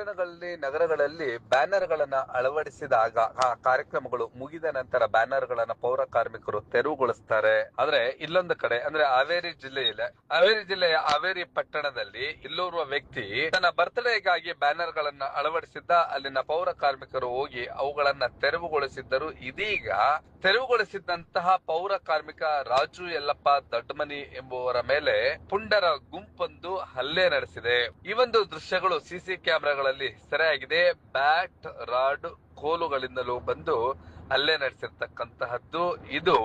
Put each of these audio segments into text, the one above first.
ಪಟ್ಟಣಗಳಲ್ಲಿ ನಗರಗಳಲ್ಲಿ ಬ್ಯಾನರ್ ಗಳನ್ನ ಅಳವಡಿಸಿದಾಗ ಆ ಕಾರ್ಯಕ್ರಮಗಳು ಮುಗಿದ ನಂತರ ಬ್ಯಾನರ್ ಗಳನ್ನ ಪೌರ ಕಾರ್ಮಿಕರು ತೆರವುಗೊಳಿಸ್ತಾರೆ. ಆದ್ರೆ ಇಲ್ಲೊಂದು ಕಡೆ ಅಂದ್ರೆ ಹಾವೇರಿ ಜಿಲ್ಲೆಯ ಹಾವೇರಿ ಪಟ್ಟಣದಲ್ಲಿ ಇಲ್ಲೋರ್ವ ವ್ಯಕ್ತಿ ತನ್ನ ಬರ್ತ್ಡೇಗಾಗಿ ಬ್ಯಾನರ್ ಗಳನ್ನ ಅಳವಡಿಸಿದ್ದ. ಅಲ್ಲಿನ ಪೌರ ಕಾರ್ಮಿಕರು ಹೋಗಿ ಅವುಗಳನ್ನ ತೆರವುಗೊಳಿಸಿದ್ದರು. ಇದೀಗ ತೆರವುಗೊಳಿಸಿದಂತಹ ಪೌರ ಕಾರ್ಮಿಕ ರಾಜು ಯಲ್ಲಪ್ಪ ದೊಡ್ಡಮನಿ ಎಂಬುವರ ಮೇಲೆ ಪುಂಡರ ಗುಂಪೊಂದು ಹಲ್ಲೆ ನಡೆಸಿದೆ. ಈ ಒಂದು ದೃಶ್ಯಗಳು ಸಿಸಿ ಕ್ಯಾಮೆರಾಗಳಲ್ಲಿ ಸೆರೆಯಾಗಿದೆ. ಬ್ಯಾಟ್, ರಾಡ್, ಕೋಲುಗಳಿಂದಲೂ ಬಂದು ಹಲ್ಲೆ ನಡೆಸಿರ್ತಕ್ಕಂತಹದ್ದು. ಇದು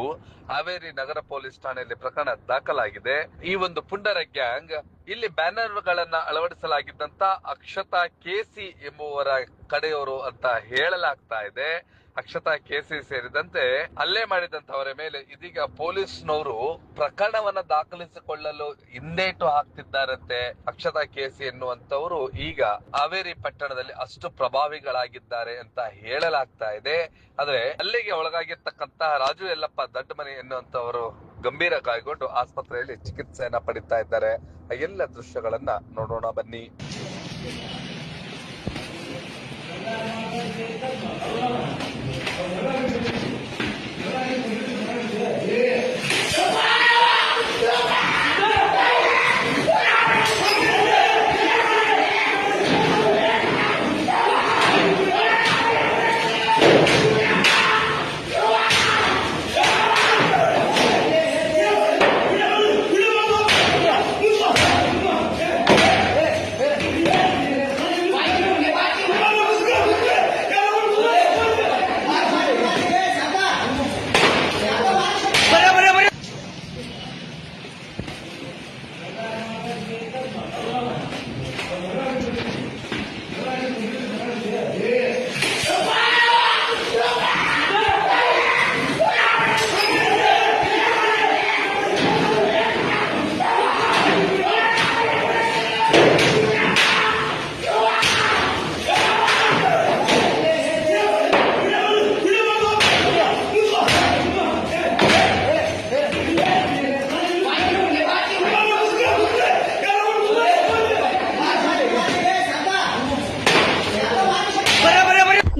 ಹಾವೇರಿ ನಗರ ಪೊಲೀಸ್ ಠಾಣೆಯಲ್ಲಿ ಪ್ರಕರಣ ದಾಖಲಾಗಿದೆ. ಈ ಒಂದು ಪುಂಡರ ಗ್ಯಾಂಗ್ ಇಲ್ಲಿ ಬ್ಯಾನರ್ ಗಳನ್ನ ಅಳವಡಿಸಲಾಗಿದ್ದಂತ ಅಕ್ಷತಾ ಕೆಸಿ ಎಂಬುವರ ಕಡೆಯವರು ಅಂತ ಹೇಳಲಾಗ್ತಾ ಇದೆ. ಅಕ್ಷತಾ ಕೆಸಿ ಸೇರಿದಂತೆ ಹಲ್ಲೆ ಮಾಡಿದಂತವರ ಮೇಲೆ ಇದೀಗ ಪೊಲೀಸ್ನವರು ಪ್ರಕರಣವನ್ನ ದಾಖಲಿಸಿಕೊಳ್ಳಲು ಹಿಂದೇಟು ಹಾಕ್ತಿದ್ದಾರಂತೆ. ಅಕ್ಷತಾ ಕೆಸಿ ಎನ್ನುವಂತವರು ಈಗ ಹಾವೇರಿ ಪಟ್ಟಣದಲ್ಲಿ ಅಷ್ಟು ಪ್ರಭಾವಿಗಳಾಗಿದ್ದಾರೆ ಅಂತ ಹೇಳಲಾಗ್ತಾ ಇದೆ. ಆದ್ರೆ ಹಲ್ಲೆಗೆ ಒಳಗಾಗಿರ್ತಕ್ಕಂತಹ ರಾಜು ಯಲ್ಲಪ್ಪ ದೊಡ್ಡಮನಿ ಎನ್ನುವಂತವರು ಗಂಭೀರ ಗಾಯಗೊಂಡು ಆಸ್ಪತ್ರೆಯಲ್ಲಿ ಚಿಕಿತ್ಸೆಯನ್ನ ಪಡಿತಾ ಇದ್ದಾರೆ. ಆ ಎಲ್ಲ ದೃಶ್ಯಗಳನ್ನ ನೋಡೋಣ ಬನ್ನಿ.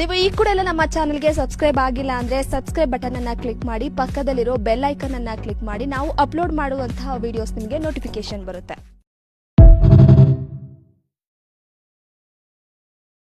ನೀವು ಈ ಕೂಡ ನಮ್ಮ ಚಾನೆಲ್ಗೆ ಸಬ್ಸ್ಕ್ರೈಬ್ ಆಗಿಲ್ಲ ಅಂದ್ರೆ ಸಬ್ಸ್ಕ್ರೈಬ್ ಬಟನ್ ಅನ್ನ ಕ್ಲಿಕ್ ಮಾಡಿ, ಪಕ್ಕದಲ್ಲಿರೋ ಬೆಲ್ ಐಕನ್ ಅನ್ನ ಕ್ಲಿಕ್ ಮಾಡಿ. ನಾವು ಅಪ್ಲೋಡ್ ಮಾಡುವಂತಹ ವಿಡಿಯೋಸ್ ನಿಮಗೆ ನೋಟಿಫಿಕೇಶನ್ ಬರುತ್ತೆ.